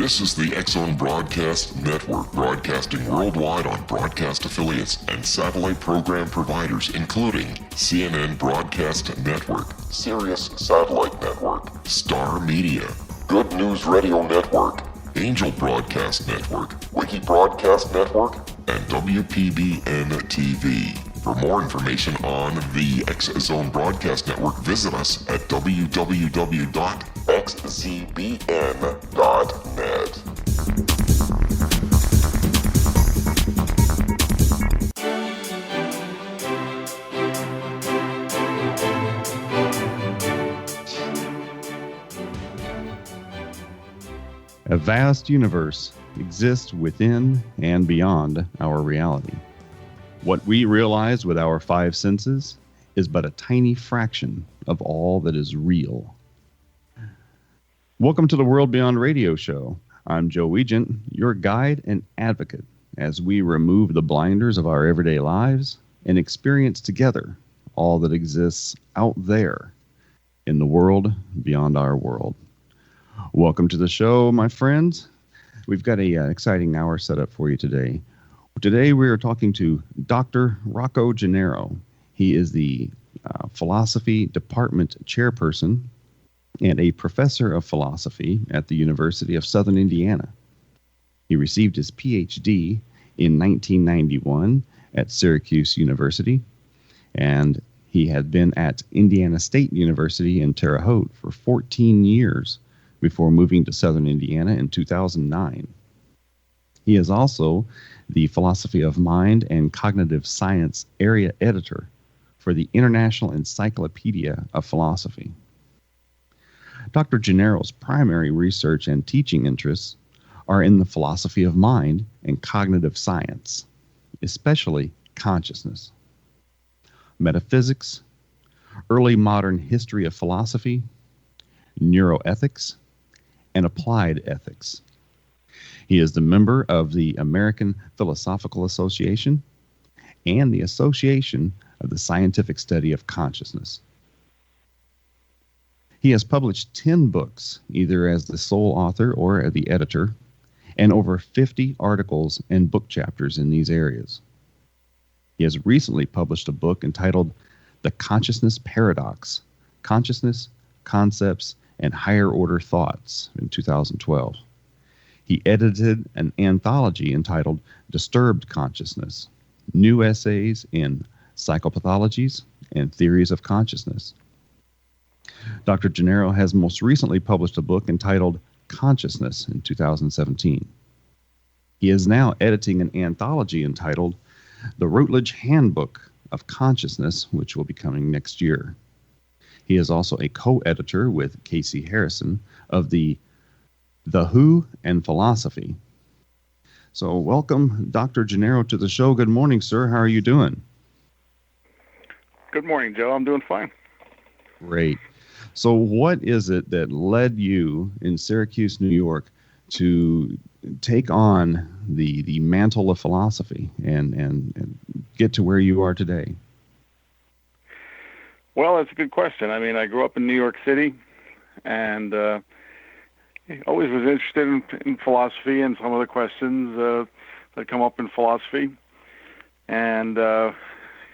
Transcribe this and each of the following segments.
This is the X-Zone Broadcast Network, broadcasting worldwide on broadcast affiliates and satellite program providers, including CNN Broadcast Network, Sirius Satellite Network, Star Media, Good News Radio Network, Angel Broadcast Network, Wiki Broadcast Network, and WPBN TV. For more information on the X-Zone Broadcast Network, visit us at www.xzbn.net. A vast universe exists within and beyond our reality. What we realize with our five senses is but a tiny fraction of all that is real. Welcome to the World Beyond Radio Show. I'm Joe Weigant, your guide and advocate as we remove the blinders of our everyday lives and experience together all that exists out there in the world beyond our world. Welcome to the show, my friends. We've got an exciting hour set up for you today. Today we are talking to Dr. Rocco Gennaro. He is the philosophy department chairperson and a professor of philosophy at the University of Southern Indiana. He received his PhD in 1991 at Syracuse University, and he had been at Indiana State University in Terre Haute for 14 years before moving to Southern Indiana in 2009. He is also the Philosophy of Mind and Cognitive Science area editor for the International Encyclopedia of Philosophy. Dr. Gennaro's primary research and teaching interests are in the philosophy of mind and cognitive science, especially consciousness, metaphysics, early modern history of philosophy, neuroethics, and applied ethics. He is the member of the American Philosophical Association and the Association of the Scientific Study of Consciousness. He has published 10 books, either as the sole author or the editor, and over 50 articles and book chapters in these areas. He has recently published a book entitled The Consciousness Paradox: Consciousness, Concepts, and Higher Order Thoughts in 2012. He edited an anthology entitled Disturbed Consciousness: New Essays in Psychopathologies and Theories of Consciousness. Dr. Gennaro has most recently published a book entitled Consciousness in 2017. He is now editing an anthology entitled The Routledge Handbook of Consciousness, which will be coming next year. He is also a co-editor with Casey Harrison of the Who and Philosophy. So welcome, Dr. Gennaro, to the show. Good morning, sir. How are you doing? Good morning, Joe. I'm doing fine. Great. So what is it that led you in Syracuse, New York, to take on the mantle of philosophy and get to where you are today? Well, that's a good question. I mean, I grew up in New York City, and always was interested in philosophy and some of the questions that come up in philosophy. And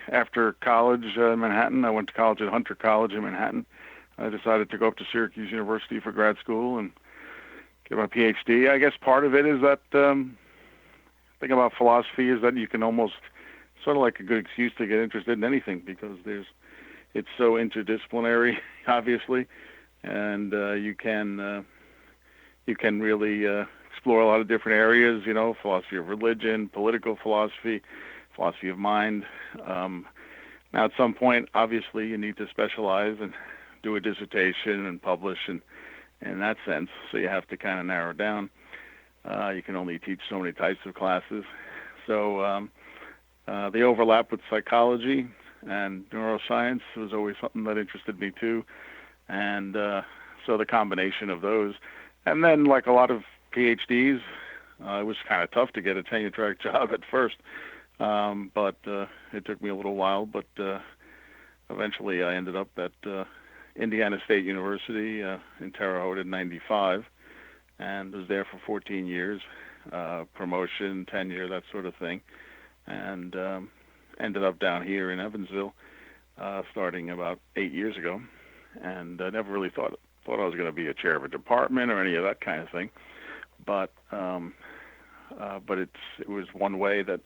after college in Manhattan, I went to college at Hunter College in Manhattan. I decided to go up to Syracuse University for grad school and get my PhD. I guess part of it is that thing about philosophy is that you can almost sort of like a good excuse to get interested in anything because it's so interdisciplinary, obviously, and you can really explore a lot of different areas, you know, philosophy of religion, political philosophy, philosophy of mind. Now, at some point, obviously, you need to specialize and do a dissertation and publish in that sense, so you have to kind of narrow down. You can only teach so many types of classes. So the overlap with psychology and neuroscience was always something that interested me too. And so the combination of those. And then, like a lot of PhDs, it was kind of tough to get a tenure-track job at first. But it took me a little while. But eventually I ended up at Indiana State University in Terre Haute in 95. and was there for 14 years, promotion, tenure, that sort of thing, and ended up down here in Evansville, starting about 8 years ago, and I never really thought I was going to be a chair of a department or any of that kind of thing, but it was one way that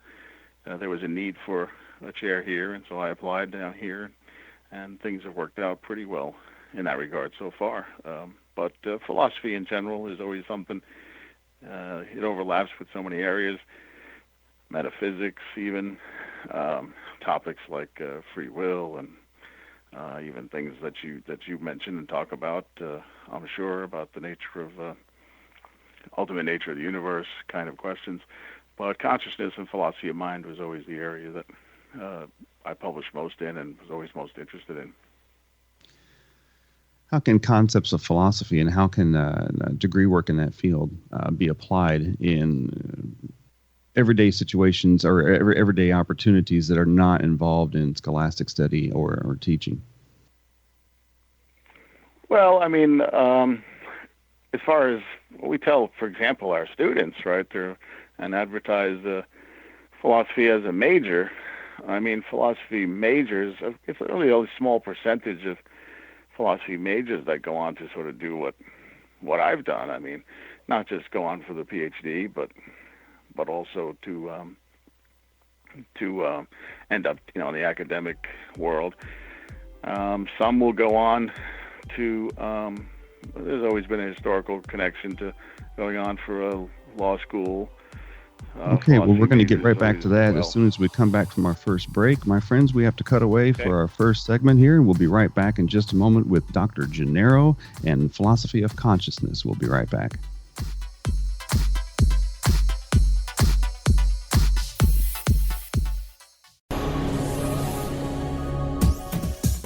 there was a need for a chair here, and so I applied down here, and things have worked out pretty well in that regard so far. But philosophy in general is always something, it overlaps with so many areas, metaphysics even, topics like free will, and even things that you mentioned and talk about, I'm sure, about the nature of ultimate nature of the universe kind of questions. But consciousness and philosophy of mind was always the area that I published most in and was always most interested in. How can concepts of philosophy and how can degree work in that field be applied in everyday situations or everyday opportunities that are not involved in scholastic study or teaching? Well, I mean, as far as what we tell, for example, our students, right, and advertise philosophy as a major, I mean, philosophy majors, it's only a small percentage of philosophy majors that go on to sort of do what I've done. I mean, not just go on for the PhD, but also to end up, in the academic world. Some will go on to, there's always been a historical connection to going on for a law school. Okay, well, we're going to get right back to that as soon as we come back from our first break. My friends, we have to cut away for our first segment here. We'll be right back in just a moment with Dr. Gennaro and philosophy of consciousness. We'll be right back.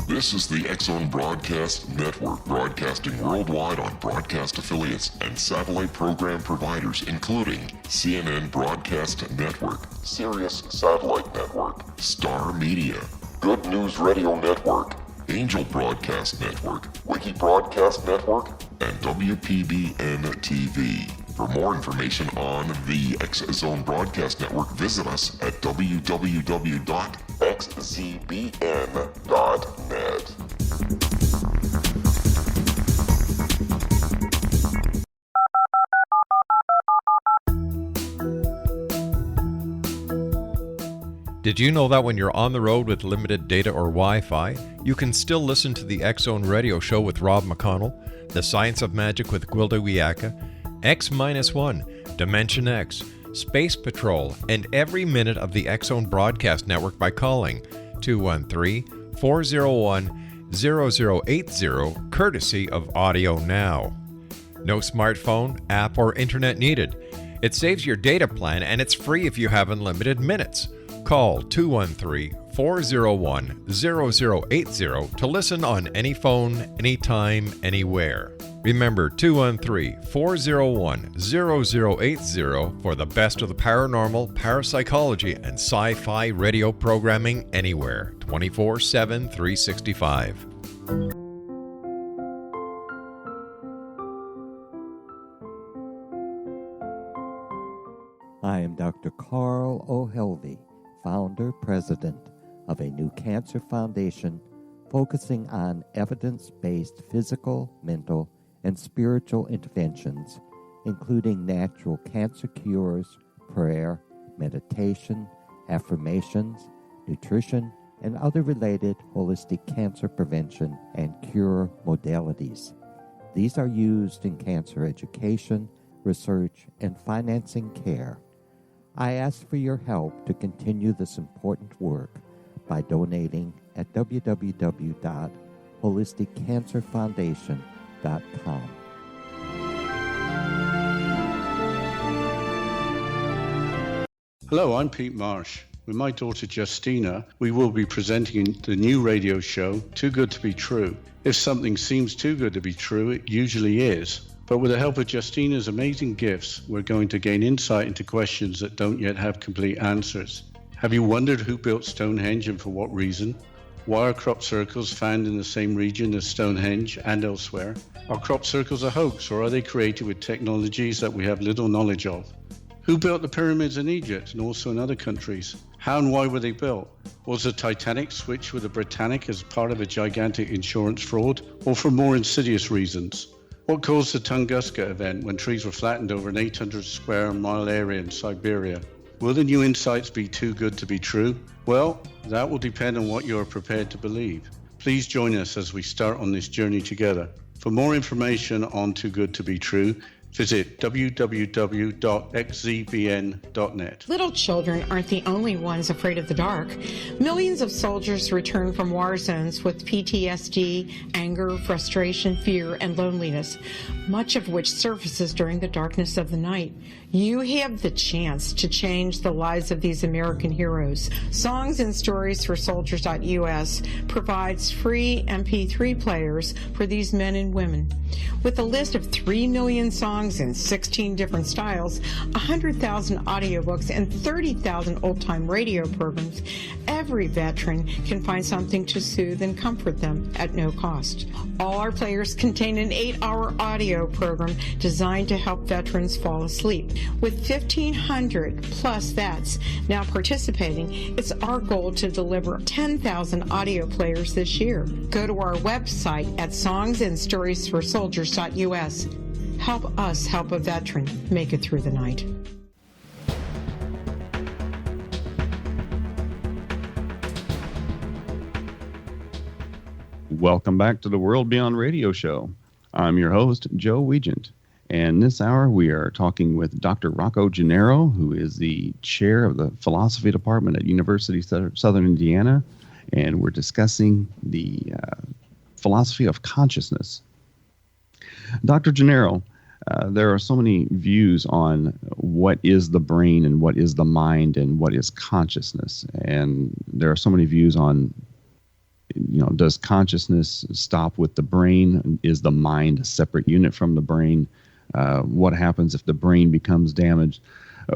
This is the X-Zone Broadcast Network, broadcasting worldwide on broadcast affiliates and satellite program providers, including CNN Broadcast Network, Sirius Satellite Network, Star Media, Good News Radio Network, Angel Broadcast Network, Wiki Broadcast Network, and WPBN TV. For more information on the X-Zone Broadcast Network, visit us at www.xzbn.net. Did you know that when you're on the road with limited data or Wi-Fi, you can still listen to the X-Zone Radio Show with Rob McConnell, The Science of Magic with Gwilda Wiyaka, X-1, Dimension X, Space Patrol, and every minute of the X-Zone Broadcast Network by calling 213-401-0080, courtesy of Audio Now. No smartphone, app, or internet needed. It saves your data plan and it's free if you have unlimited minutes. Call 213-401-0080 to listen on any phone, anytime, anywhere. Remember 213-401-0080 for the best of the paranormal, parapsychology, and sci-fi radio programming anywhere, 24/7, 365. I am Dr. Carl O'Helvey, founder, president of a new cancer foundation focusing on evidence-based physical, mental, and spiritual interventions, including natural cancer cures, prayer, meditation, affirmations, nutrition, and other related holistic cancer prevention and cure modalities. These are used in cancer education, research, and financing care. I ask for your help to continue this important work by donating at www.holisticcancerfoundation.com. Hello, I'm Pete Marsh. With my daughter Justina, we will be presenting the new radio show, Too Good to Be True. If something seems too good to be true, it usually is. But with the help of Justina's amazing gifts, we're going to gain insight into questions that don't yet have complete answers. Have you wondered who built Stonehenge and for what reason? Why are crop circles found in the same region as Stonehenge and elsewhere? Are crop circles a hoax, or are they created with technologies that we have little knowledge of? Who built the pyramids in Egypt and also in other countries? How and why were they built? Was the Titanic switched with the Britannic as part of a gigantic insurance fraud, or for more insidious reasons? What caused the Tunguska event when trees were flattened over an 800 square mile area in Siberia? Will the new insights be too good to be true? Well, that will depend on what you are prepared to believe. Please join us as we start on this journey together. For more information on Too Good to Be True, visit www.xzbn.net. Little children aren't the only ones afraid of the dark. Millions of soldiers return from war zones with PTSD, anger, frustration, fear, and loneliness, much of which surfaces during the darkness of the night. You have the chance to change the lives of these American heroes. Songs and Stories for Soldiers.us provides free MP3 players for these men and women. With a list of 3 million songs in 16 different styles, 100,000 audiobooks, and 30,000 old-time radio programs, every veteran can find something to soothe and comfort them at no cost. All our players contain an 8-hour audio program designed to help veterans fall asleep. With 1,500 plus vets now participating, it's our goal to deliver 10,000 audio players this year. Go to our website at songsandstoriesforsoldiers.us. Help us help a veteran make it through the night. Welcome back to the World Beyond Radio Show. I'm your host, Joe Weigant. And this hour, we are talking with Dr. Rocco Gennaro, who is the chair of the philosophy department at University of Southern Indiana. And we're discussing the philosophy of consciousness. Dr. Gennaro, there are so many views on what is the brain and what is the mind and what is consciousness. And there are so many views on, does consciousness stop with the brain? Is the mind a separate unit from the brain? What happens if the brain becomes damaged?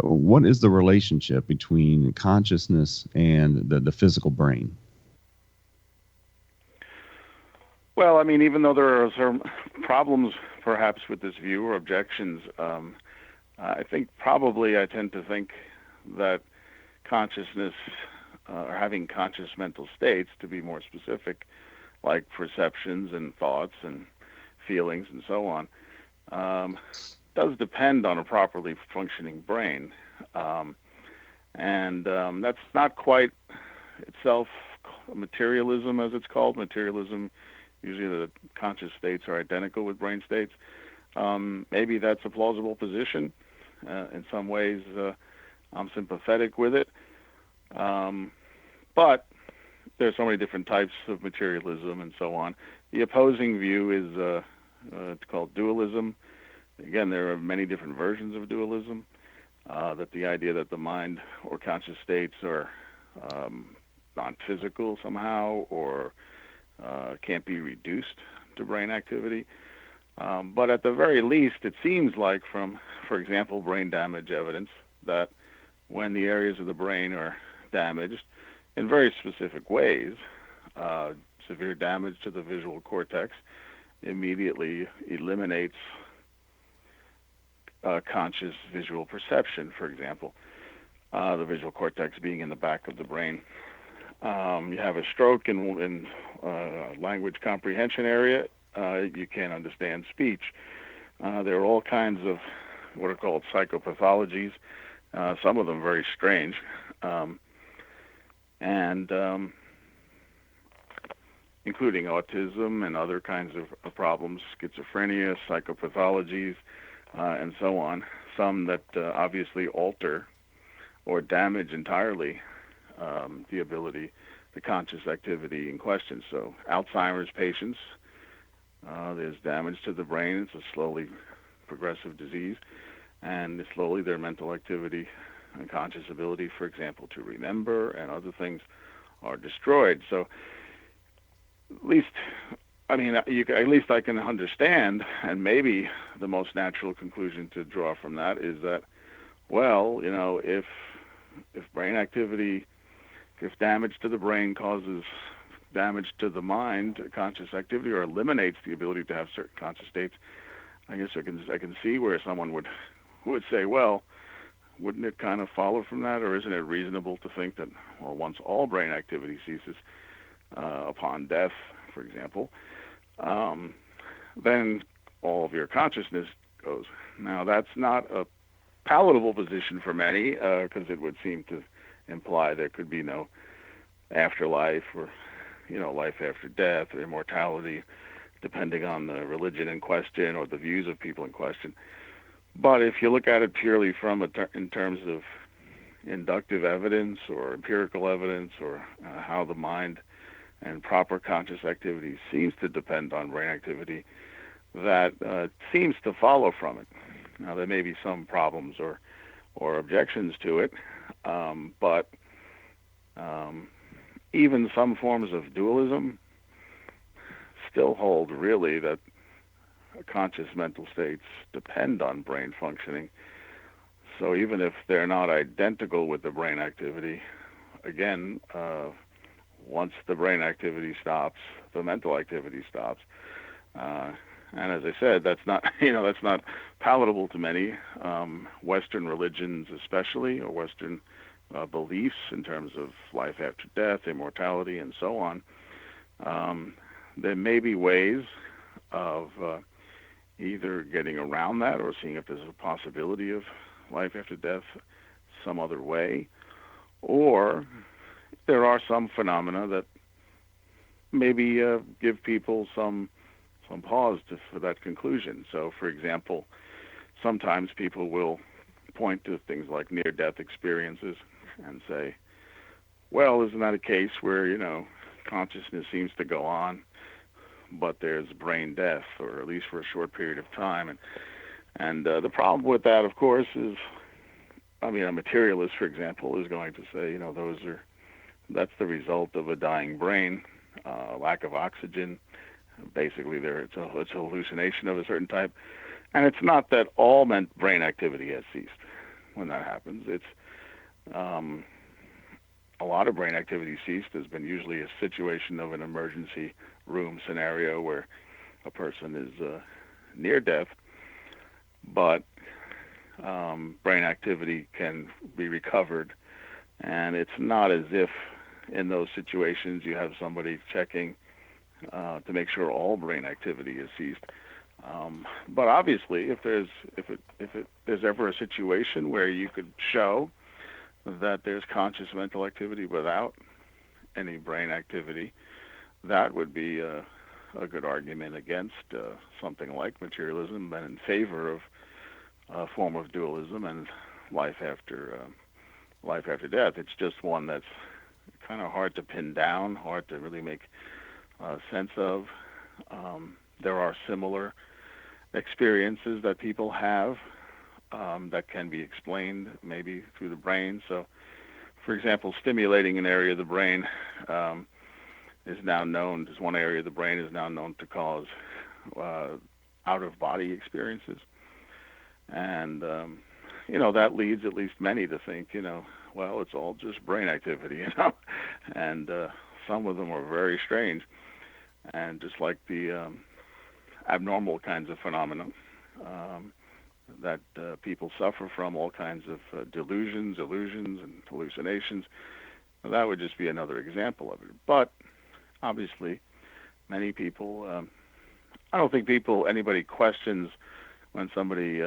What is the relationship between consciousness and the physical brain? Well, I mean, even though there are some problems perhaps with this view or objections, I think probably I tend to think that consciousness or having conscious mental states, to be more specific, like perceptions and thoughts and feelings and so on, does depend on a properly functioning brain. And that's not quite itself materialism, as it's called. Materialism, usually the conscious states are identical with brain states. Maybe that's a plausible position. In some ways, I'm sympathetic with it. But there's so many different types of materialism and so on. The opposing view is it's called dualism. Again, there are many different versions of dualism. That the idea that the mind or conscious states are non-physical somehow or can't be reduced to brain activity. But at the very least, it seems like from, for example, brain damage evidence, that when the areas of the brain are damaged in very specific ways, severe damage to the visual cortex immediately eliminates conscious visual perception, for example, the visual cortex being in the back of the brain. You have a stroke in language comprehension area, you can't understand speech. There are all kinds of what are called psychopathologies, some of them very strange, and including autism and other kinds of problems, schizophrenia, psychopathologies, and so on. Some that obviously alter or damage entirely the ability, the conscious activity in question. So Alzheimer's patients, there's damage to the brain. It's a slowly progressive disease, and slowly their mental activity and conscious ability, for example, to remember and other things are destroyed. So at least I can understand, and maybe the most natural conclusion to draw from that is that, well, if brain activity, if damage to the brain causes damage to the mind, conscious activity, or eliminates the ability to have certain conscious states, I guess I can see where someone would say, well, wouldn't it kind of follow from that, or isn't it reasonable to think that, well, once all brain activity ceases upon death, for example, then all of your consciousness goes. Now, that's not a palatable position for many, because it would seem to imply there could be no afterlife, or life after death, or immortality, depending on the religion in question or the views of people in question. But if you look at it purely in terms of inductive evidence or empirical evidence, or how the mind and proper conscious activity seems to depend on brain activity, that seems to follow from it. Now, there may be some problems or objections to it, but even some forms of dualism still hold really that conscious mental states depend on brain functioning. So even if they're not identical with the brain activity, again, once the brain activity stops, the mental activity stops. And as I said, that's not palatable to many. Western religions especially, or Western beliefs in terms of life after death, immortality, and so on. There may be ways of either getting around that, or seeing if there's a possibility of life after death some other way, or there are some phenomena that maybe give people some pause for that conclusion. So, for example, sometimes people will point to things like near-death experiences and say, well, isn't that a case where, consciousness seems to go on, but there's brain death, or at least for a short period of time. And the problem with that, of course, is, a materialist, for example, is going to say, that's the result of a dying brain, lack of oxygen. Basically, it's a hallucination of a certain type. And it's not that all brain activity has ceased when that happens. It's a lot of brain activity ceased has been usually a situation of an emergency room scenario where a person is near death, but brain activity can be recovered. And it's not as if in those situations you have somebody checking to make sure all brain activity is ceased. But obviously, if there's ever a situation where you could show that there's conscious mental activity without any brain activity, that would be a good argument against something like materialism, and in favor of a form of dualism and life after death. It's just one that's kind of hard to pin down, hard to really make sense of. There are similar experiences that people have that can be explained maybe through the brain. So, for example, stimulating an area of the brain is now known, as one area of the brain is now known to cause out-of-body experiences. And, that leads at least many to think, well, it's all just brain activity, and some of them are very strange. And just like the abnormal kinds of phenomena that people suffer from, all kinds of delusions, illusions, and hallucinations, that would just be another example of it. But obviously, many people, I don't think anybody questions when somebody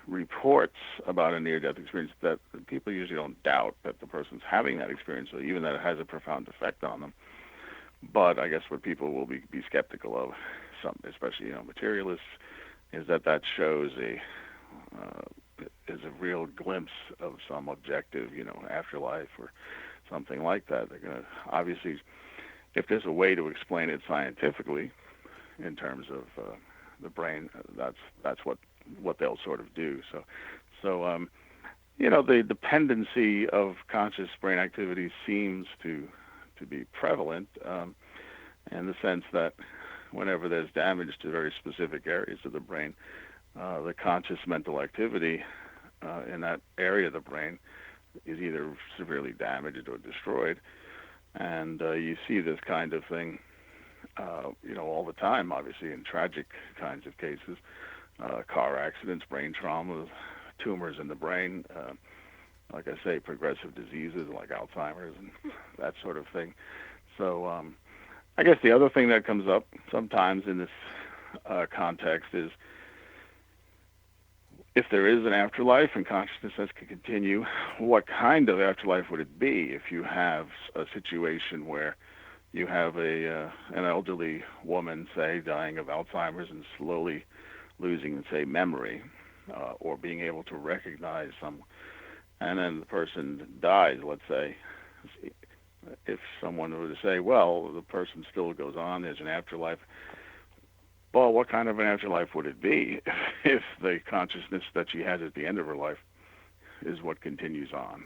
reports about a near-death experience, that people usually don't doubt that the person's having that experience, or even that it has a profound effect on them. But I guess what people will be skeptical of, especially materialists, is that shows is a real glimpse of some objective, afterlife or something like that. They're going to, obviously, if there's a way to explain it scientifically in terms of the brain, that's what they'll sort of do. So the dependency of conscious brain activity seems to be prevalent, in the sense that whenever there's damage to very specific areas of the brain, the conscious mental activity in that area of the brain is either severely damaged or destroyed. And you see this kind of thing, all the time, obviously, in tragic kinds of cases, car accidents, brain trauma, tumors in the brain, like I say, progressive diseases like Alzheimer's and that sort of thing. So I guess the other thing that comes up sometimes in this context is, if there is an afterlife and consciousness can continue, what kind of afterlife would it be if you have a situation where you have an elderly woman, say, dying of Alzheimer's and slowly losing, say, memory, or being able to recognize some, and then the person dies, let's say. If someone were to say, well, the person still goes on, there's an afterlife, well, what kind of an afterlife would it be if the consciousness that she has at the end of her life is what continues on,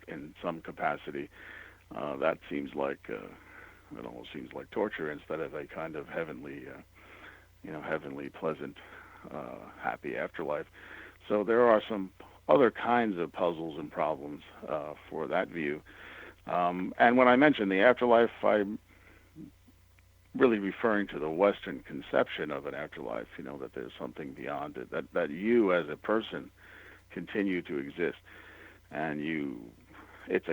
in some capacity? That seems like, it almost seems like torture instead of a kind of heavenly, heavenly, pleasant, happy afterlife. So there are some other kinds of puzzles and problems for that view. And when I mention the afterlife, I'm really referring to the Western conception of an afterlife, that there's something beyond it, that you as a person continue to exist, and it's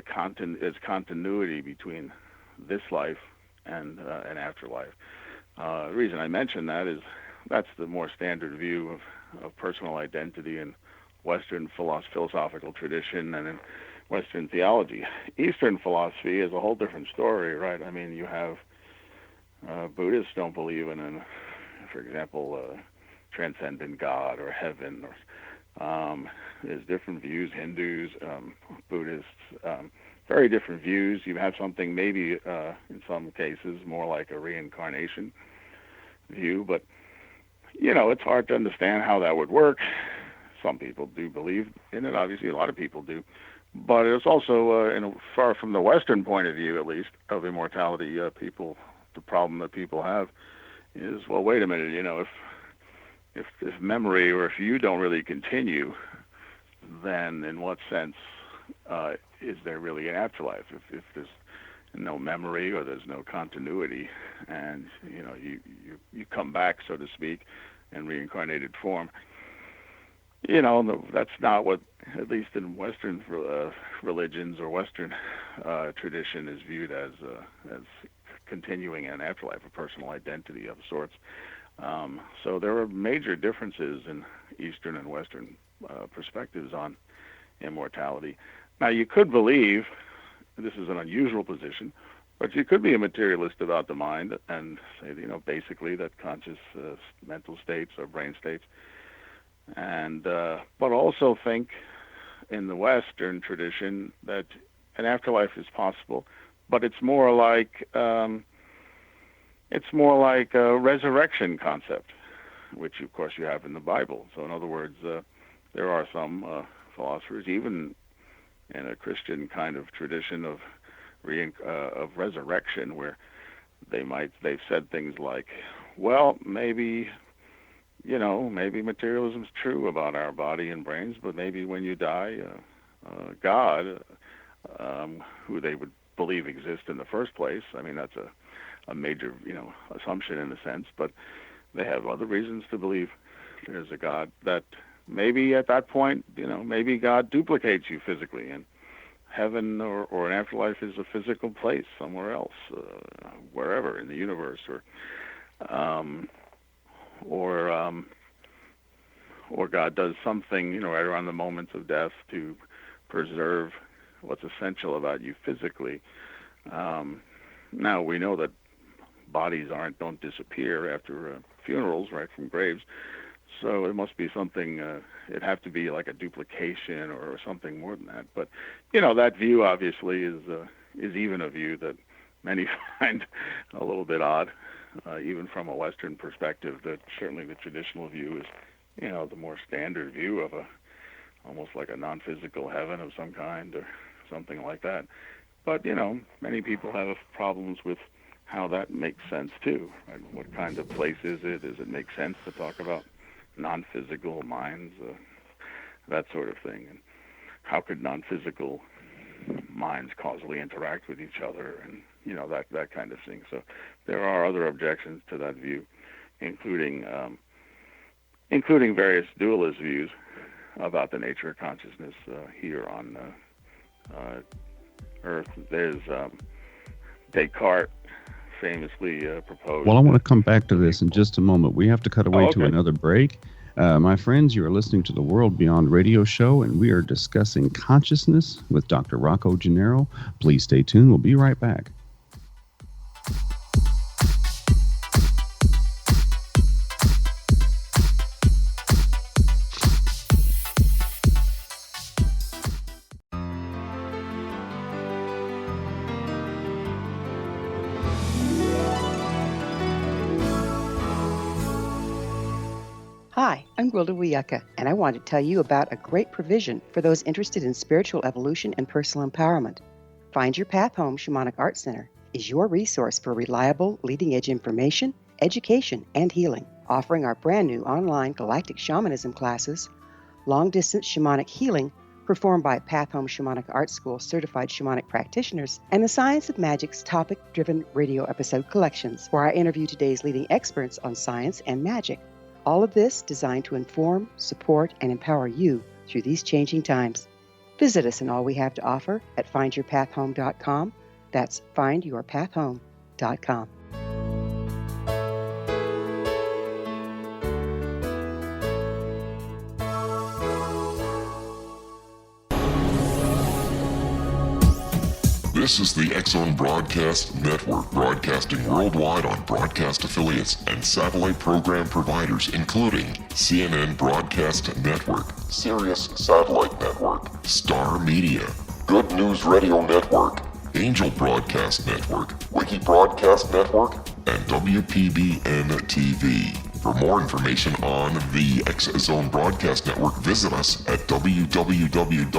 continuity between this life and an afterlife. The reason I mention that is that's the more standard view of personal identity in Western philosophical tradition and in Western theology. Eastern philosophy is a whole different story, right? I mean, you have Buddhists don't believe in, for example, transcendent God or heaven. There's different views. Hindus, Buddhists, very different views. You have something maybe in some cases more like a reincarnation view, but it's hard to understand how that would work. Some people do believe in it. Obviously, a lot of people do. But it's also, far from the Western point of view, at least, of immortality, the problem that people have is, well, wait a minute, if memory, or if you don't really continue, then in what sense is there really an afterlife? If there's no memory or there's no continuity, and you come back, so to speak, in reincarnated form, that's not what, at least in Western religions or Western tradition, is viewed as continuing an afterlife, a personal identity of sorts. So there are major differences in Eastern and Western perspectives on immortality. Now, you could believe, this is an unusual position, but you could be a materialist about the mind and say, basically that conscious mental states or brain states, and but also think in the Western tradition that an afterlife is possible, but it's more like a resurrection concept, which of course you have in the Bible. So in other words, there are some philosophers, even in a Christian kind of tradition of resurrection, where they've said things like, well, maybe materialism's true about our body and brains, but maybe when you die, God, who they would believe exists in the first place. I mean, that's a major, assumption in a sense, but they have other reasons to believe there's a God, that maybe at that point, maybe God duplicates you physically, and heaven or an afterlife is a physical place somewhere else, wherever in the universe, or God does something, right around the moments of death to preserve what's essential about you physically. Now we know that bodies don't disappear after funerals, right, from graves. So it must be something, it'd have to be like a duplication or something more than that. But, that view obviously is even a view that many find a little bit odd, even from a Western perspective. That certainly the traditional view is, the more standard view of almost like a non-physical heaven of some kind or something like that. But, many people have problems with how that makes sense too. Right? What kind of place is it? Does it make sense to talk about non-physical minds, that sort of thing? And how could non-physical minds causally interact with each other, and that kind of thing. So there are other objections to that view, including various dualist views about the nature of consciousness here on Earth. There's Descartes famously proposed. Well, I want to come back to this in just a moment. We have to cut away to another break. My friends, you are listening to the World Beyond Radio Show, and we are discussing consciousness with Dr. Rocco Gennaro. Please stay tuned. We'll be right back. Hi, I'm Gwilda Wiyaka, and I want to tell you about a great provision for those interested in spiritual evolution and personal empowerment. Find Your Path Home Shamanic Art Center is your resource for reliable, leading-edge information, education, and healing, offering our brand-new online galactic shamanism classes, long-distance shamanic healing performed by Path Home Shamanic Art School certified shamanic practitioners, and the Science of Magic's topic-driven radio episode collections, where I interview today's leading experts on science and magic. All of this designed to inform, support, and empower you through these changing times. Visit us and all we have to offer at findyourpathhome.com. That's findyourpathhome.com. This is the X-Zone Broadcast Network, broadcasting worldwide on broadcast affiliates and satellite program providers, including CNN Broadcast Network, Sirius Satellite Network, Star Media, Good News Radio Network, Angel Broadcast Network, Wiki Broadcast Network, and WPBN TV. For more information on the X-Zone Broadcast Network, visit us at www.xzbn.net.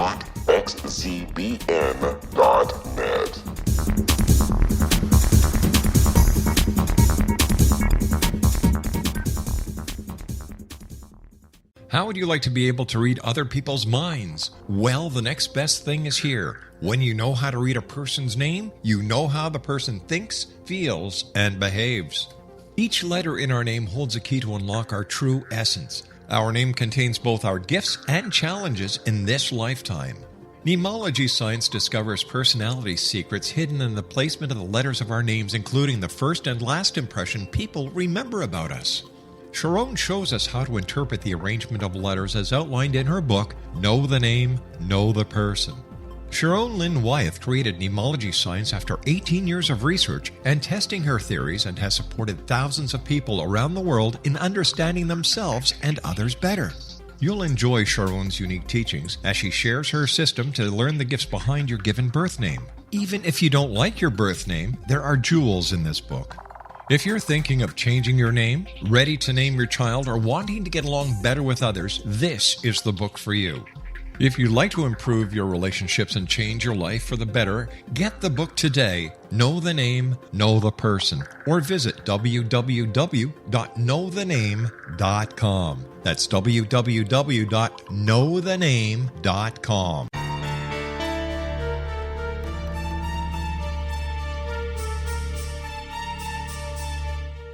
How would you like to be able to read other people's minds? Well, the next best thing is here. When you know how to read a person's name, you know how the person thinks, feels, and behaves. Each letter in our name holds a key to unlock our true essence. Our name contains both our gifts and challenges in this lifetime. Mnemology science discovers personality secrets hidden in the placement of the letters of our names, including the first and last impression people remember about us. Sharon shows us how to interpret the arrangement of letters as outlined in her book, Know the Name, Know the Person. Sharon Lynn Wyeth created mnemology science after 18 years of research and testing her theories, and has supported thousands of people around the world in understanding themselves and others better. You'll enjoy Sharon's unique teachings as she shares her system to learn the gifts behind your given birth name. Even if you don't like your birth name, there are jewels in this book. If you're thinking of changing your name, ready to name your child, or wanting to get along better with others, this is the book for you. If you'd like to improve your relationships and change your life for the better, get the book today, Know the Name, Know the Person, or visit www.knowthename.com. That's www.knowthename.com.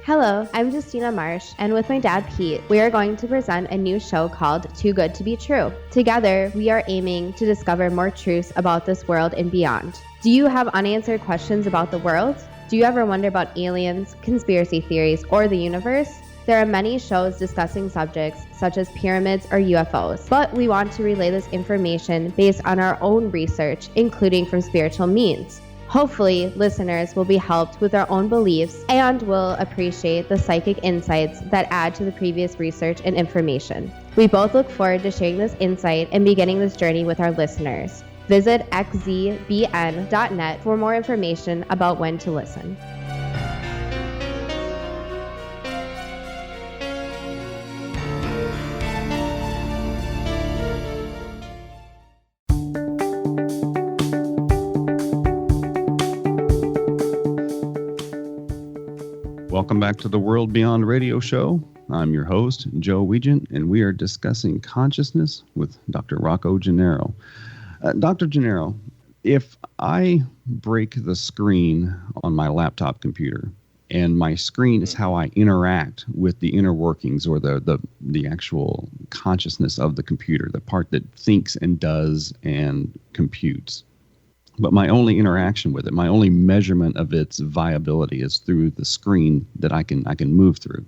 Hello, I'm Justina Marsh, and with my dad Pete, we are going to present a new show called Too Good to Be True. Together, we are aiming to discover more truths about this world and beyond. Do you have unanswered questions about the world? Do you ever wonder about aliens, conspiracy theories, or the universe? There are many shows discussing subjects such as pyramids or UFOs, but we want to relay this information based on our own research, including from spiritual means. Hopefully, listeners will be helped with their own beliefs and will appreciate the psychic insights that add to the previous research and information. We both look forward to sharing this insight and beginning this journey with our listeners. Visit xzbn.net for more information about when to listen. Welcome back to the World Beyond Radio Show. I'm your host, Joe Weigant, and we are discussing consciousness with Dr. Rocco Gennaro. Dr. Gennaro, if I break the screen on my laptop computer, and my screen is how I interact with the inner workings or the actual consciousness of the computer, the part that thinks and does and computes. But my only interaction with it, my only measurement of its viability is through the screen that I can move through.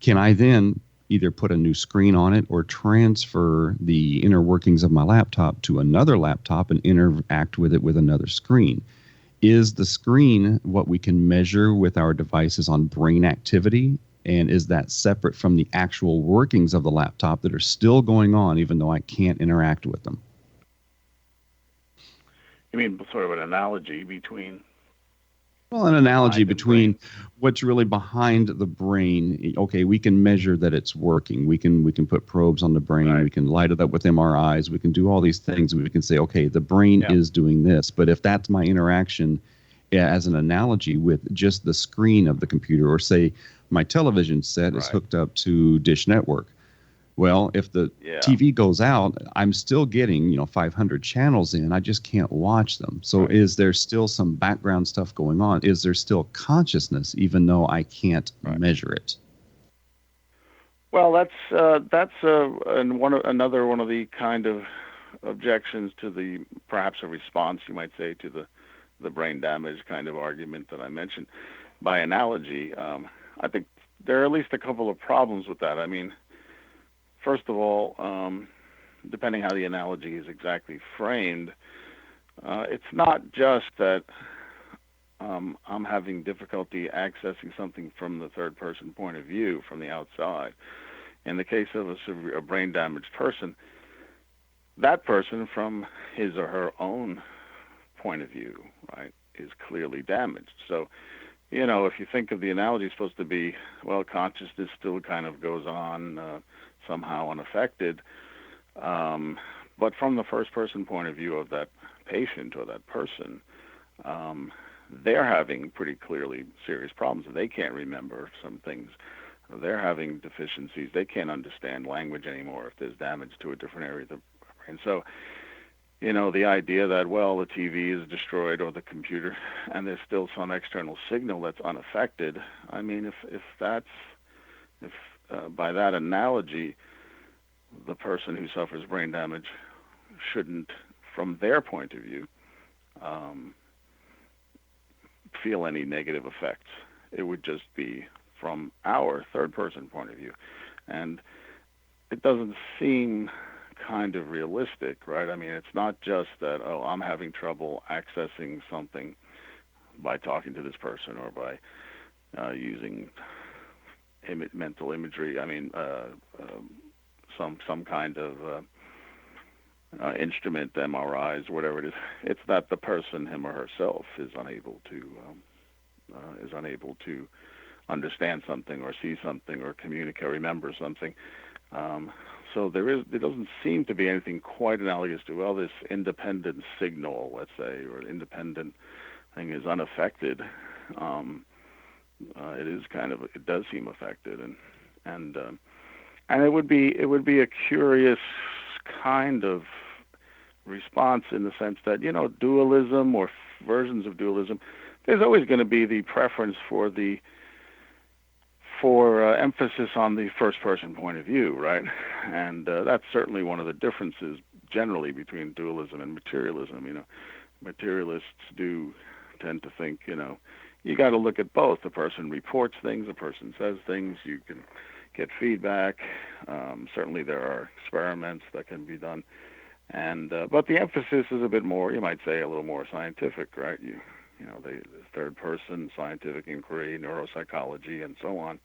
Can I then either put a new screen on it or transfer the inner workings of my laptop to another laptop and interact with it with another screen? Is the screen what we can measure with our devices on brain activity? And is that separate from the actual workings of the laptop that are still going on even though I can't interact with them? You mean sort of an analogy between... Well, an analogy Behind the between brain. what's really behind the brain. Okay, we can measure that it's working. We can put probes on the brain. Right. We can light it up with MRIs. We can do all these things. We can say, okay, the brain Yeah. is doing this. But if that's my interaction as an analogy with just the screen of the computer, or say my television set is Right. hooked up to Dish Network. Well, if the Yeah. TV goes out, I'm still getting 500 channels in. I just can't watch them. So Right. is there still some background stuff going on? Is there still consciousness even though I can't Right. measure it? Well, that's another one of the kind of objections to the, perhaps a response, you might say, to the brain damage kind of argument that I mentioned. By analogy, I think there are at least a couple of problems with that. I mean, first of all, depending how the analogy is exactly framed, it's not just that I'm having difficulty accessing something from the third-person point of view, from the outside. In the case of a brain-damaged person, that person, from his or her own point of view, right, is clearly damaged. So, if you think of the analogy supposed to be, well, consciousness still kind of goes on somehow unaffected, but from the first-person point of view of that patient or that person, they're having pretty clearly serious problems. They can't remember some things. They're having deficiencies. They can't understand language anymore if there's damage to a different area of the brain. So, the idea that, well, the TV is destroyed or the computer and there's still some external signal that's unaffected, I mean, if by that analogy, the person who suffers brain damage shouldn't, from their point of view, feel any negative effects. It would just be from our third-person point of view. And it doesn't seem kind of realistic, right? I mean, it's not just that, oh, I'm having trouble accessing something by talking to this person or by using mental imagery. I mean, some kind of instrument, MRIs, whatever it is. It's that the person, him or herself, is unable to understand something or see something or communicate, remember something. So there doesn't seem to be anything quite analogous to, well, this independent signal, let's say, or independent thing is unaffected. It does seem affected, and it would be a curious kind of response in the sense that, dualism or versions of dualism, there's always going to be the preference for emphasis on the first-person point of view, right? And that's certainly one of the differences generally between dualism and materialism. Materialists do tend to think, you got to look at both. The person reports things, the person says things, you can get feedback. Certainly there are experiments that can be done. And but the emphasis is a bit more, you might say, a little more scientific, right? The third-person scientific inquiry, neuropsychology, and so on.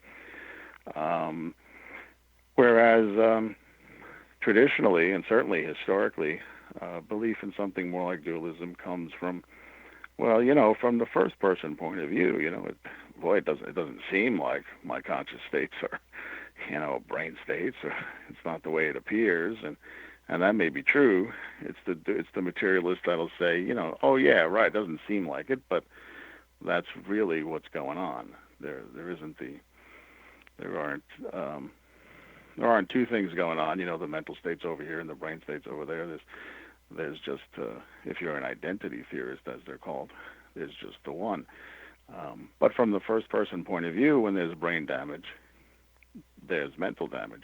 Whereas traditionally and certainly historically, belief in something more like dualism comes from, from the first-person point of view. It doesn't seem like my conscious states are, brain states, or it's not the way it appears, and that may be true. It's the materialist that'll say, oh yeah, right, it doesn't seem like it, but that's really what's going on. There aren't two things going on. The mental states over here and the brain states over there. There's just, if you're an identity theorist, as they're called, there's just the one. But from the first-person point of view, when there's brain damage, there's mental damage.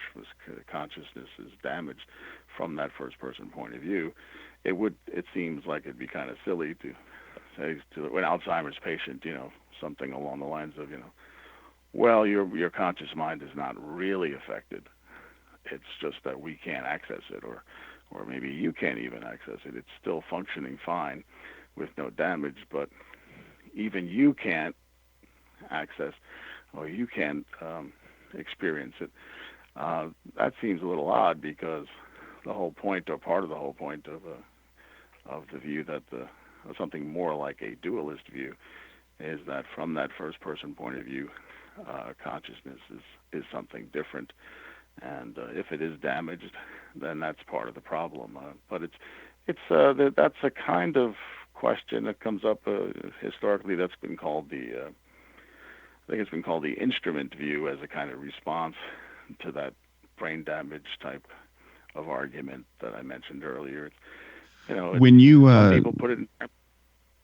Consciousness is damaged from that first-person point of view. It seems like it'd be kind of silly to say to an Alzheimer's patient, something along the lines of, well, your conscious mind is not really affected. It's just that we can't access it, or maybe you can't even access it. It's still functioning fine with no damage, but even you can't access, or you can't experience it. That seems a little odd, because the whole point, or part of the whole point of the view that something more like a dualist view is that from that first-person point of view, consciousness is something different. And if it is damaged, then that's part of the problem. But that's a kind of question that comes up historically. That's been called I think it's been called the instrument view, as a kind of response to that brain damage type of argument that I mentioned earlier. When you some people put it in,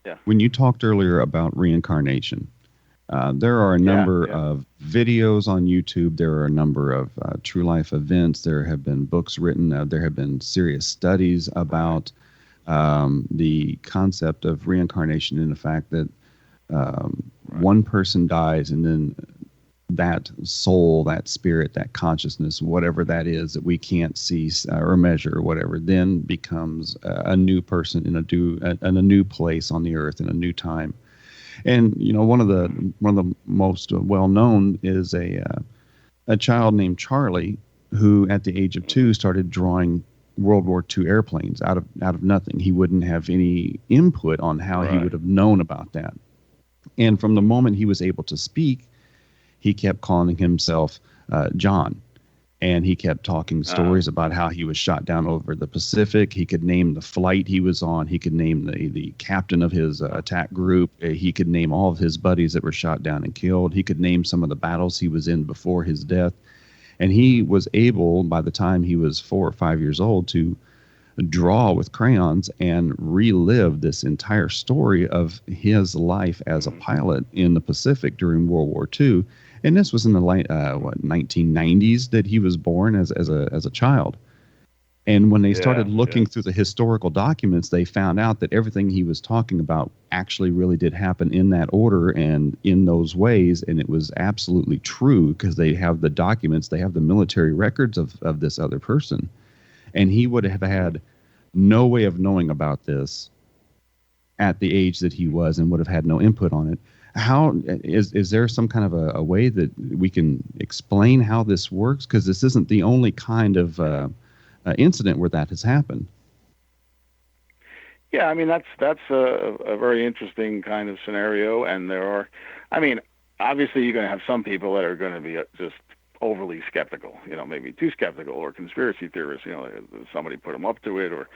yeah. When you talked earlier about reincarnation, there are a number of videos on YouTube. There are a number of true life events. There have been books written. There have been serious studies about the concept of reincarnation, and the fact that one person dies, and then that soul, that spirit, that consciousness, whatever that is that we can't see or measure or whatever, then becomes a new person in a new place on the earth in a new time. And one of the most well known is a child named Charlie, who at the age of 2 started drawing World War II airplanes out of nothing. He wouldn't have any input on how he would have known about that. And from the moment he was able to speak, he kept calling himself John. And he kept talking stories about how he was shot down over the Pacific. He could name the flight he was on. He could name the captain of his attack group. He could name all of his buddies that were shot down and killed. He could name some of the battles he was in before his death. And he was able, by the time he was 4 or 5 years old, to draw with crayons and relive this entire story of his life as a pilot in the Pacific during World War II. And this was in the 1990s that he was born as a child. And when they started looking through the historical documents, they found out that everything he was talking about actually really did happen in that order and in those ways. And it was absolutely true, because they have the documents, they have the military records of this other person. And he would have had no way of knowing about this at the age that he was, and would have had no input on it. How is there some kind of a way that we can explain how this works? Because this isn't the only kind of incident where that has happened. Yeah, I mean, that's a very interesting kind of scenario. And there are, I mean, obviously you're going to have some people that are going to be just overly skeptical, maybe too skeptical, or conspiracy theorists, somebody put them up to it, or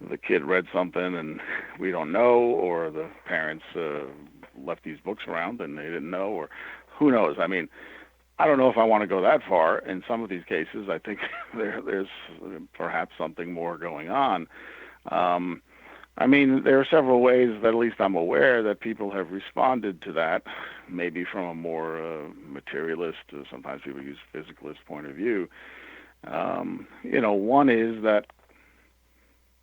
the kid read something and we don't know, or the parents left these books around and they didn't know, or who knows. I mean, I don't know if I want to go that far. In some of these cases, I think there's perhaps something more going on. I mean, there are several ways that at least I'm aware that people have responded to that, maybe from a more materialist, sometimes people use physicalist point of view. One is that,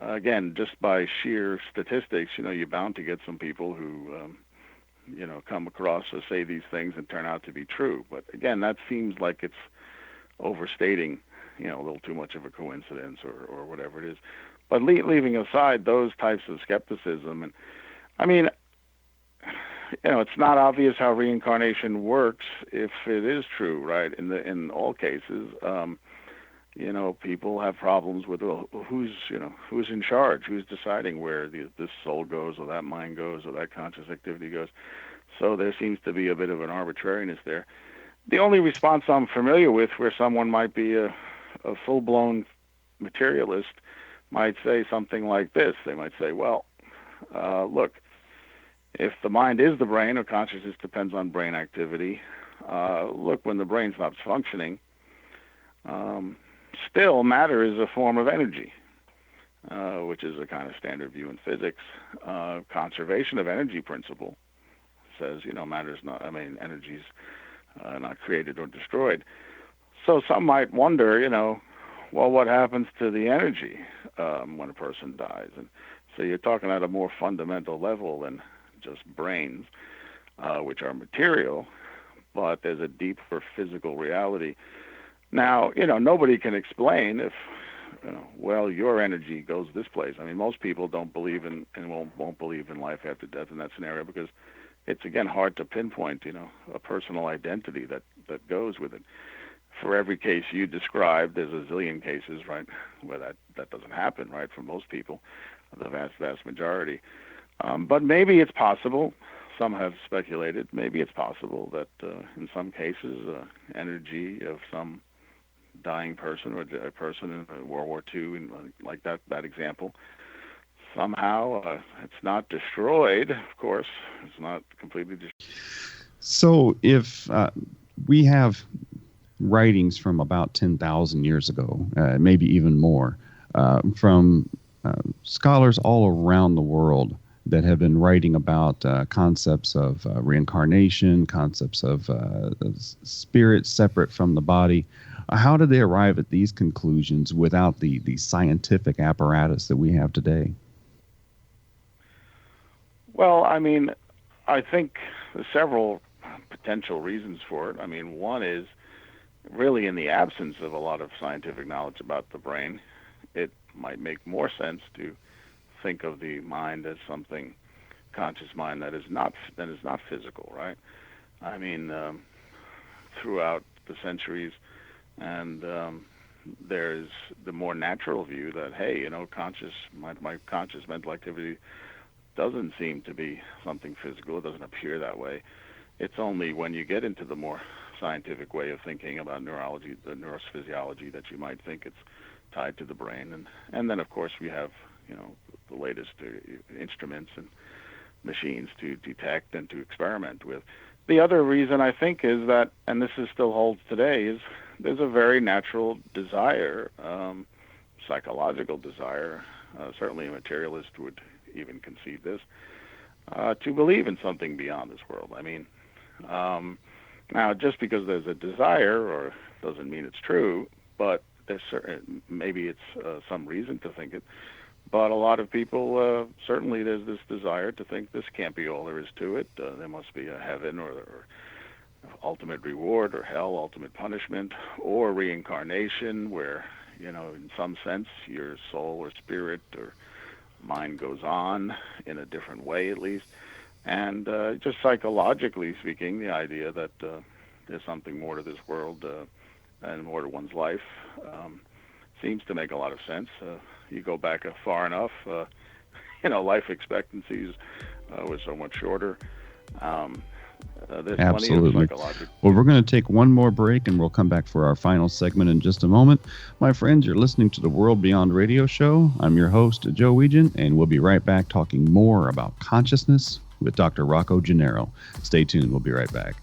again, just by sheer statistics, you're bound to get some people who, come across or say these things and turn out to be true. But again, that seems like it's overstating, a little too much of a coincidence or whatever it is. But leaving aside those types of skepticism, and I mean, it's not obvious how reincarnation works if it is true, right? In all cases, people have problems with who's in charge, who's deciding where this soul goes, or that mind goes, or that conscious activity goes. So there seems to be a bit of an arbitrariness there. The only response I'm familiar with where someone might be a full-blown materialist might say something like this. They might say, well, look, if the mind is the brain, or consciousness depends on brain activity, look, when the brain stops functioning, still matter is a form of energy. which is a kind of standard view in physics. Conservation of energy principle says, energy's not created or destroyed. So some might wonder, well, what happens to the energy when a person dies? And so you're talking at a more fundamental level than just brains, which are material, but there's a deeper physical reality. Now, nobody can explain if, well, your energy goes this place. I mean, most people don't believe in and won't believe in life after death in that scenario because it's, again, hard to pinpoint, a personal identity that goes with it. For every case you described, there's a zillion cases, right, where that doesn't happen, right, for most people, the vast, vast majority. But maybe it's possible. Some have speculated. Maybe it's possible that in some cases, energy of some dying person or a person in World War II, like that example, somehow it's not destroyed. Of course, it's not completely destroyed. So if we have writings from about 10,000 years ago, maybe even more, from scholars all around the world that have been writing about concepts of reincarnation, concepts of spirit separate from the body. How did they arrive at these conclusions without the scientific apparatus that we have today? Well, I think there's several potential reasons for it. One is really in the absence of a lot of scientific knowledge about the brain, it might make more sense to think of the mind as something, conscious mind that is not physical, right? Throughout the centuries, and there's the more natural view that, hey, my conscious mental activity doesn't seem to be something physical. It doesn't appear that way. It's only when you get into the more scientific way of thinking about neurology, the neurophysiology, that you might think it's tied to the brain. And then, of course, we have, the latest instruments and machines to detect and to experiment with. The other reason, I think, is that, and this still holds today, is there's a very natural desire, psychological desire, certainly a materialist would even concede this, to believe in something beyond this world. Now, just because there's a desire or doesn't mean it's true, but there's maybe it's some reason to think it. But a lot of people, certainly there's this desire to think this can't be all there is to it. There must be a heaven or ultimate reward, or hell, ultimate punishment, or reincarnation where, in some sense your soul or spirit or mind goes on in a different way at least. And just psychologically speaking, the idea that there's something more to this world and more to one's life seems to make a lot of sense. You go back far enough, life expectancies was so much shorter. There's Absolutely. Plenty of psychological. Well, we're going to take one more break, and we'll come back for our final segment in just a moment. My friends, you're listening to the World Beyond Radio Show. I'm your host, Joe Weigant, and we'll be right back talking more about consciousness with Dr. Rocco Gennaro. Stay tuned. We'll be right back.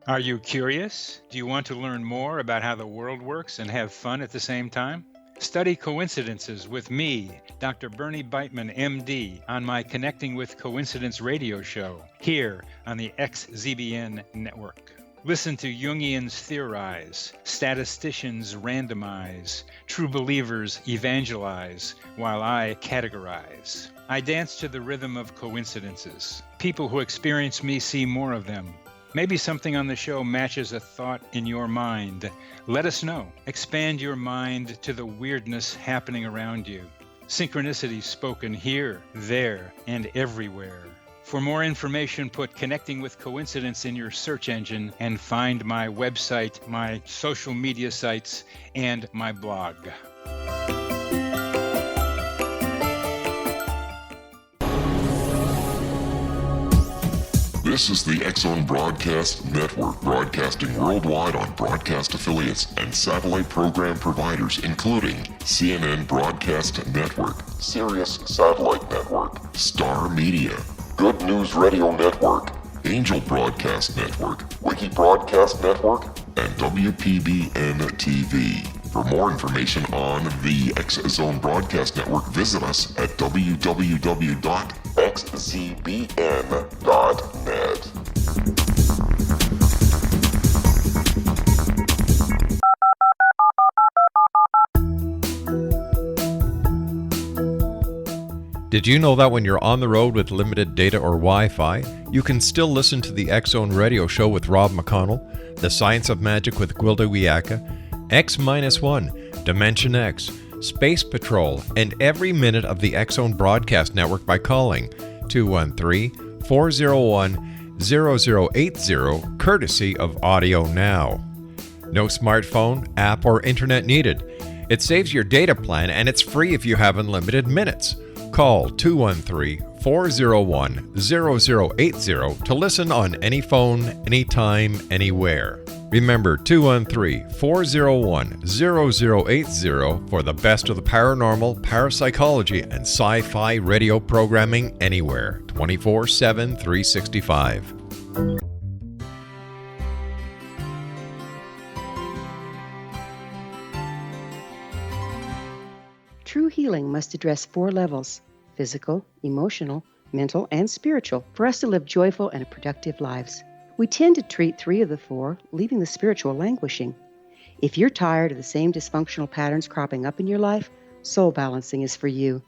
Are you curious? Do you want to learn more about how the world works and have fun at the same time? Study coincidences with me, Dr. Bernie Beitman, MD, on my Connecting with Coincidence radio show here on the XZBN network. Listen to Jungians theorize, statisticians randomize, true believers evangelize, while I categorize. I dance to the rhythm of coincidences. People who experience me see more of them. Maybe something on the show matches a thought in your mind. Let us know. Expand your mind to the weirdness happening around you. Synchronicity spoken here, there, and everywhere. For more information, put Connecting with Coincidence in your search engine and find my website, my social media sites, and my blog. This is the X-Zone Broadcast Network, broadcasting worldwide on broadcast affiliates and satellite program providers, including CNN Broadcast Network, Sirius Satellite Network, Star Media, Good News Radio Network, Angel Broadcast Network, Wiki Broadcast Network, and WPBN TV. For more information on the X-Zone Broadcast Network, visit us at www.xzbn.net. Did you know that when you're on the road with limited data or Wi-Fi, you can still listen to the X-Zone Radio Show with Rob McConnell, The Science of Magic with Gwilda Wiyaka, X-1, Dimension X, Space Patrol, and every minute of the X-Zone Broadcast Network by calling 213-401-0080, courtesy of Audio Now. No smartphone, app, or internet needed. It saves your data plan and it's free if you have unlimited minutes. Call 213-401-0080 to listen on any phone, anytime, anywhere. Remember 213-401-0080 for the best of the paranormal, parapsychology, and sci-fi radio programming anywhere, 24/7, 365. True healing must address 4 levels: physical, emotional, mental, and spiritual, for us to live joyful and productive lives. We tend to treat 3 of the 4, leaving the spiritual languishing. If you're tired of the same dysfunctional patterns cropping up in your life, Soul Balancing is for you.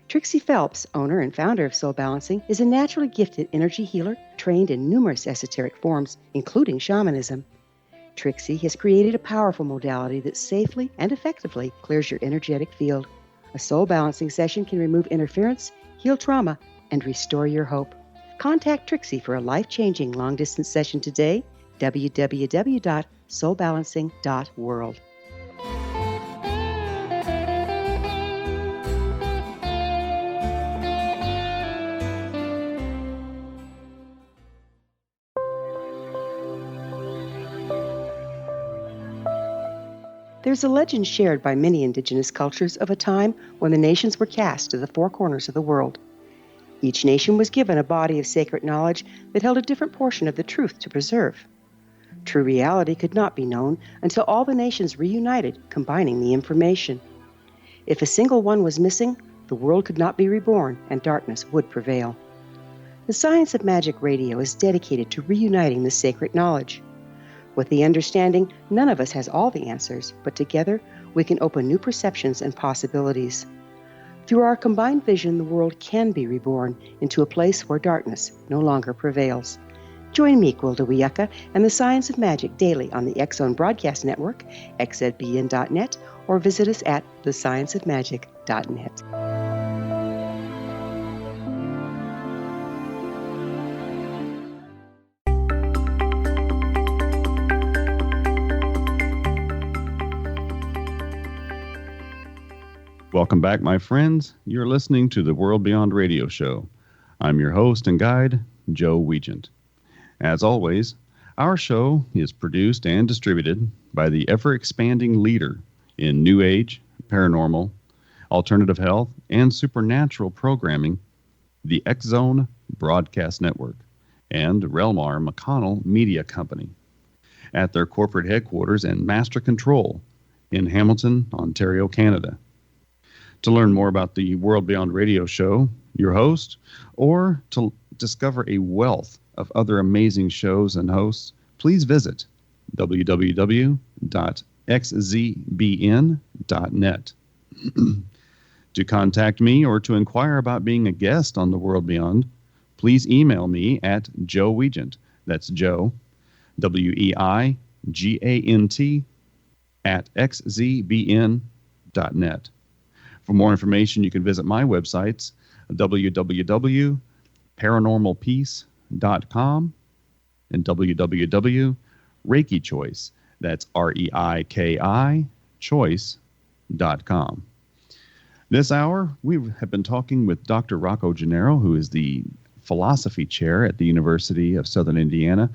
Trixie Phelps, owner and founder of Soul Balancing, is a naturally gifted energy healer trained in numerous esoteric forms, including shamanism. Trixie has created a powerful modality that safely and effectively clears your energetic field. A Soul Balancing session can remove interference, heal trauma, and restore your hope. Contact Trixie for a life-changing long-distance session today, www.soulbalancing.world. There's a legend shared by many indigenous cultures of a time when the nations were cast to the 4 corners of the world. Each nation was given a body of sacred knowledge that held a different portion of the truth to preserve. True reality could not be known until all the nations reunited, combining the information. If a single one was missing, the world could not be reborn and darkness would prevail. The Science of Magic Radio is dedicated to reuniting the sacred knowledge. With the understanding, none of us has all the answers, but together we can open new perceptions and possibilities. Through our combined vision, the world can be reborn into a place where darkness no longer prevails. Join me, Gwilda Wiyaka, and the Science of Magic daily on the X-Zone Broadcast Network, xzbn.net, or visit us at thescienceofmagic.net. Welcome back, my friends. You're listening to the World Beyond Radio Show. I'm your host and guide, Joe Weigant. As always, our show is produced and distributed by the ever-expanding leader in New Age, paranormal, alternative health, and supernatural programming, the X-Zone Broadcast Network and Relmar McConnell Media Company, at their corporate headquarters and master control in Hamilton, Ontario, Canada. To learn more about the World Beyond Radio Show, your host, or to discover a wealth of other amazing shows and hosts, please visit www.xzbn.net. To contact me or to inquire about being a guest on the World Beyond, please email me at Joe Weigant. That's Joe, Weigant, at xzbn.net. For more information, you can visit my websites, www.paranormalpeace.com and www.reikichoice, that's REIKI, choice.com. This hour, we have been talking with Dr. Rocco Gennaro, who is the Philosophy Chair at the University of Southern Indiana.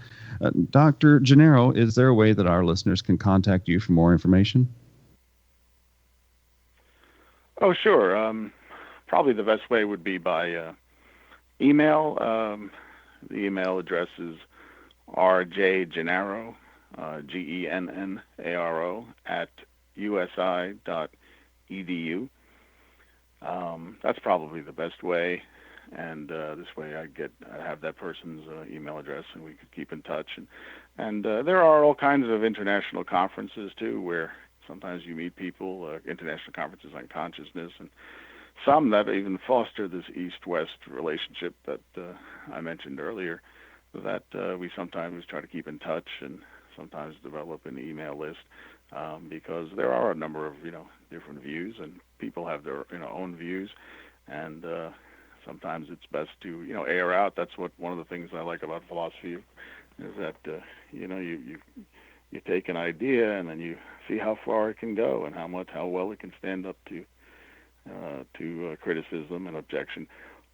Dr. Gennaro, is there a way that our listeners can contact you for more information? Oh, sure. Probably the best way would be by email. The email address is rjgennaro, Gennaro, at usi.edu. That's probably the best way, and this way I have that person's email address, and we could keep in touch. And there are all kinds of international conferences too, where sometimes you meet people, international conferences on consciousness, and some that even foster this East-West relationship that I mentioned earlier, that we sometimes try to keep in touch and sometimes develop an email list, because there are a number of different views, and people have their own views, and sometimes it's best to air out. That's one of the things I like about philosophy is that you take an idea and then you see how far it can go and how well it can stand up to criticism and objection.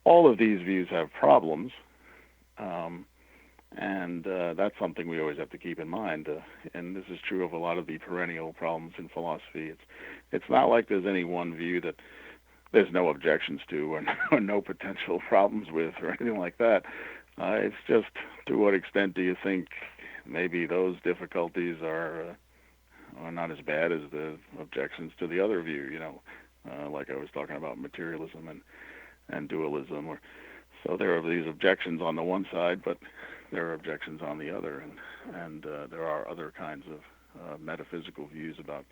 All of these views have problems, and that's something we always have to keep in mind. And this is true of a lot of the perennial problems in philosophy. It's not like there's any one view that there's no objections to or no potential problems with or anything like that. It's just, to what extent do you think maybe those difficulties are not as bad as the objections to the other view, like I was talking about materialism and dualism. So there are these objections on the one side, but there are objections on the other, and there are other kinds of metaphysical views about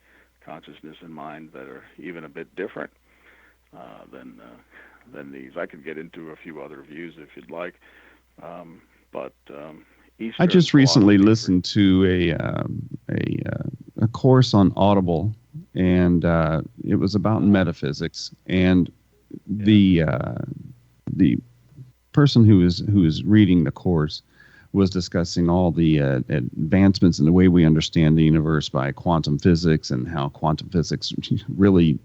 consciousness and mind that are even a bit different than these. I could get into a few other views if you'd like, but I just recently listened to a course on Audible, and it was about metaphysics, and the person who is reading the course was discussing all the advancements in the way we understand the universe by quantum physics, and how quantum physics really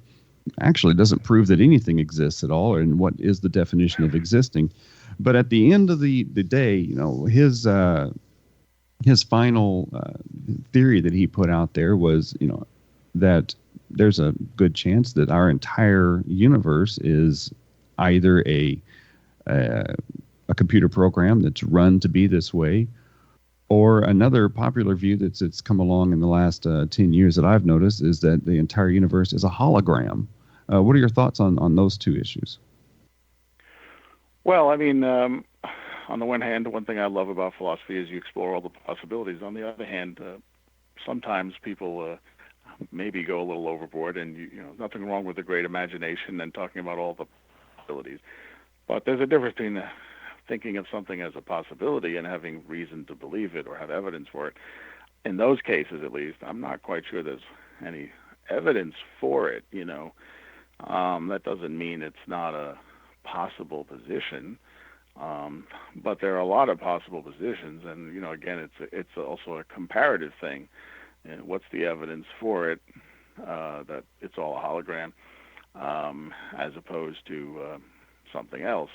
actually doesn't prove that anything exists at all, and what is the definition of existing. But at the end of the day, his final theory that he put out there was, that there's a good chance that our entire universe is either a computer program that's run to be this way, or another popular view that's come along in the last 10 years that I've noticed is that the entire universe is a hologram. What are your thoughts on those two issues? Well, I mean, on the one hand, one thing I love about philosophy is you explore all the possibilities. On the other hand, sometimes people maybe go a little overboard, and nothing wrong with a great imagination and talking about all the possibilities. But there's a difference between thinking of something as a possibility and having reason to believe it or have evidence for it. In those cases, at least, I'm not quite sure there's any evidence for it. That doesn't mean it's not a possible position. But there are a lot of possible positions, and again, it's also a comparative thing. And what's the evidence for it that it's all a hologram, as opposed to something else?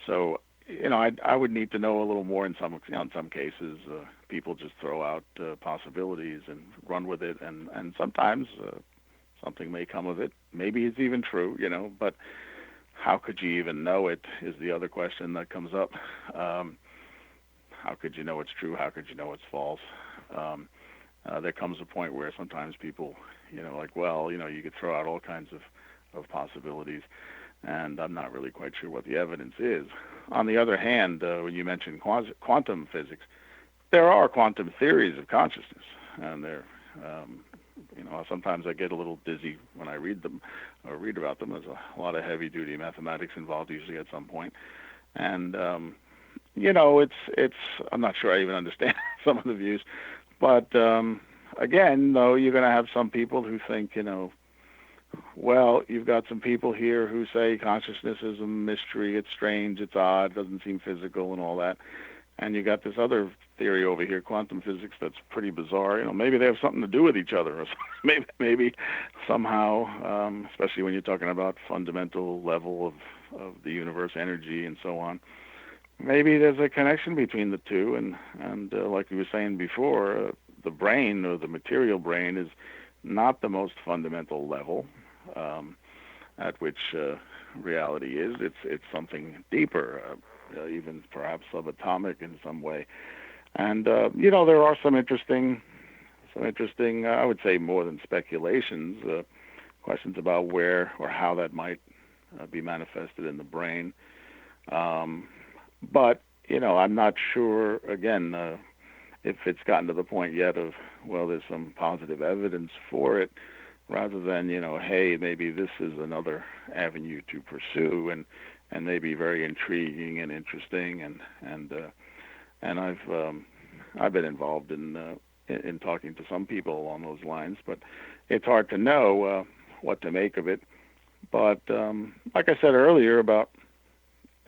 So I would need to know a little more. In some cases, people just throw out possibilities and run with it, and sometimes something may come of it. Maybe it's even true, but how could you even know it is the other question that comes up. How could you know it's true? How could you know it's false? There comes a point where sometimes people, you could throw out all kinds of possibilities, and I'm not really quite sure what the evidence is. On the other hand, when you mentioned quantum physics, there are quantum theories of consciousness, and they're sometimes I get a little dizzy when I read them or read about them. There's a lot of heavy-duty mathematics involved usually at some point. And, it's I'm not sure I even understand some of the views. But, again, though, you're going to have some people who think, well, you've got some people here who say consciousness is a mystery, it's strange, it's odd, doesn't seem physical and all that. And you got this other theory over here, quantum physics, that's pretty bizarre. Maybe they have something to do with each other, or maybe somehow, especially when you're talking about fundamental level of the universe, energy, and so on. maybe there's a connection between the two, and like we were saying before, the brain, or the material brain, is not the most fundamental level at which reality is. It's something deeper, even perhaps subatomic in some way. And there are some interesting, I would say more than speculations, questions about where or how that might be manifested in the brain. But I'm not sure, again, if it's gotten to the point yet of, well, there's some positive evidence for it, rather than, hey, maybe this is another avenue to pursue, and maybe very intriguing and interesting, and I've been involved in talking to some people along those lines, but it's hard to know what to make of it. But like I said earlier about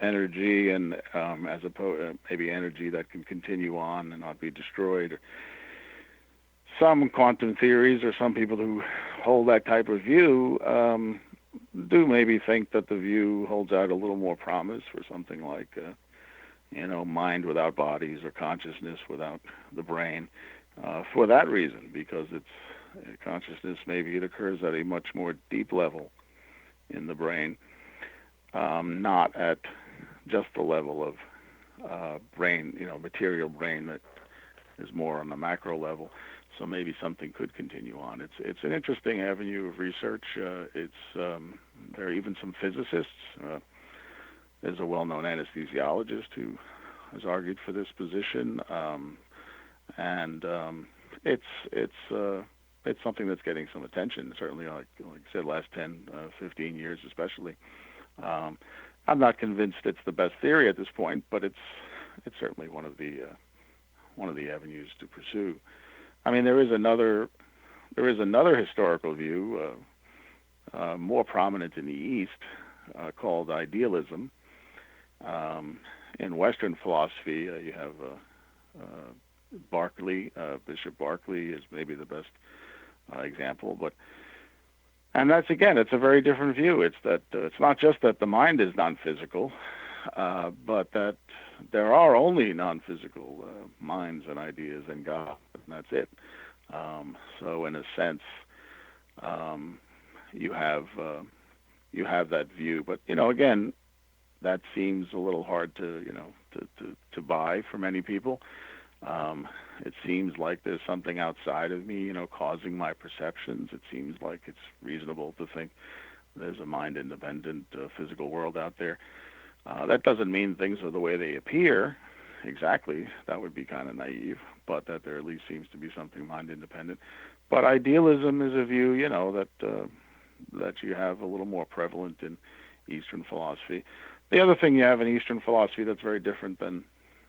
energy, and as opposed maybe energy that can continue on and not be destroyed, some quantum theories, or some people who hold that type of view, do maybe think that the view holds out a little more promise for something like mind without bodies, or consciousness without the brain, for that reason, because it's consciousness, maybe it occurs at a much more deep level in the brain, not at just the level of brain, material brain, that is more on the macro level. So maybe something could continue on. It's an interesting avenue of research. There are even some physicists. There's a well-known anesthesiologist who has argued for this position, and it's something that's getting some attention. Certainly, like I said, last 10, 15 years, especially. I'm not convinced it's the best theory at this point, but it's certainly one of the avenues to pursue. I mean, there is another historical view, more prominent in the East, called idealism. In Western philosophy, you have Berkeley. Bishop Berkeley is maybe the best example, and that's, again, it's a very different view. It's that it's not just that the mind is non-physical, but that there are only non-physical minds and ideas in God, and that's it. So in a sense, you have that view, but again, that seems a little hard to buy for many people. It seems like there's something outside of me, causing my perceptions. It seems like it's reasonable to think there's a mind-independent physical world out there. That doesn't mean things are the way they appear exactly. That would be kind of naive, but that there at least seems to be something mind-independent. But idealism is a view, that you have a little more prevalent in Eastern philosophy. The other thing you have in Eastern philosophy that's very different than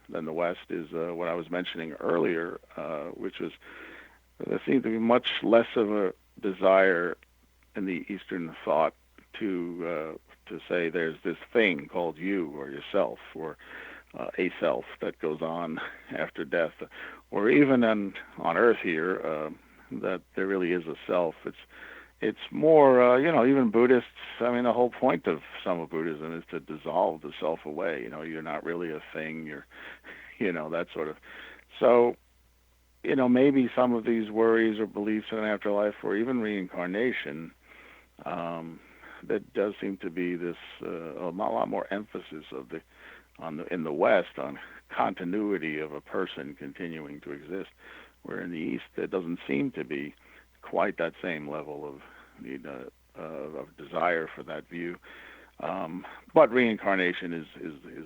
the West is what I was mentioning earlier, which is there seems to be much less of a desire in the Eastern thought to say there's this thing called you or yourself, or a self that goes on after death, or even on Earth here, that there really is a self. It's more, even Buddhists, I mean, the whole point of some of Buddhism is to dissolve the self away. You're not really a thing, you're, that sort of. So, maybe some of these worries or beliefs in an afterlife, or even reincarnation, that does seem to be this, a lot more emphasis in the West on continuity of a person continuing to exist, where in the East there doesn't seem to be quite that same level of desire for that view. But reincarnation is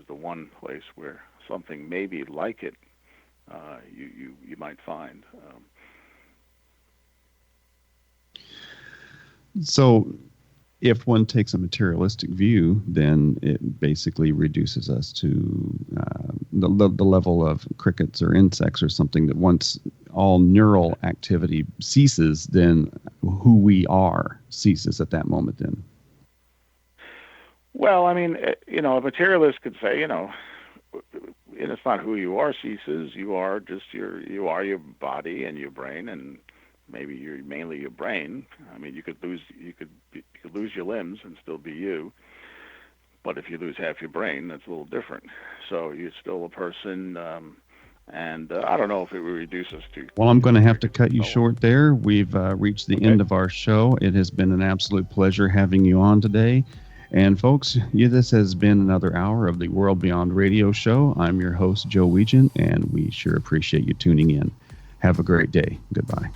the one place where something maybe like it you might find. So if one takes a materialistic view, then it basically reduces us to the level of crickets or insects or something, that once all neural activity ceases, then who we are ceases at that moment then. Well, I mean, a materialist could say, it's not who you are ceases. You are just your body and your brain, and maybe you're mainly your brain. I mean, you could lose your limbs and still be you. But if you lose half your brain, that's a little different. So you're still a person, and I don't know if it would reduce us to... Well, I'm going to have to cut you short there. We've reached the end of our show. It has been an absolute pleasure having you on today. And folks, this has been another hour of the World Beyond Radio Show. I'm your host, Joe Weigant, and we sure appreciate you tuning in. Have a great day. Goodbye.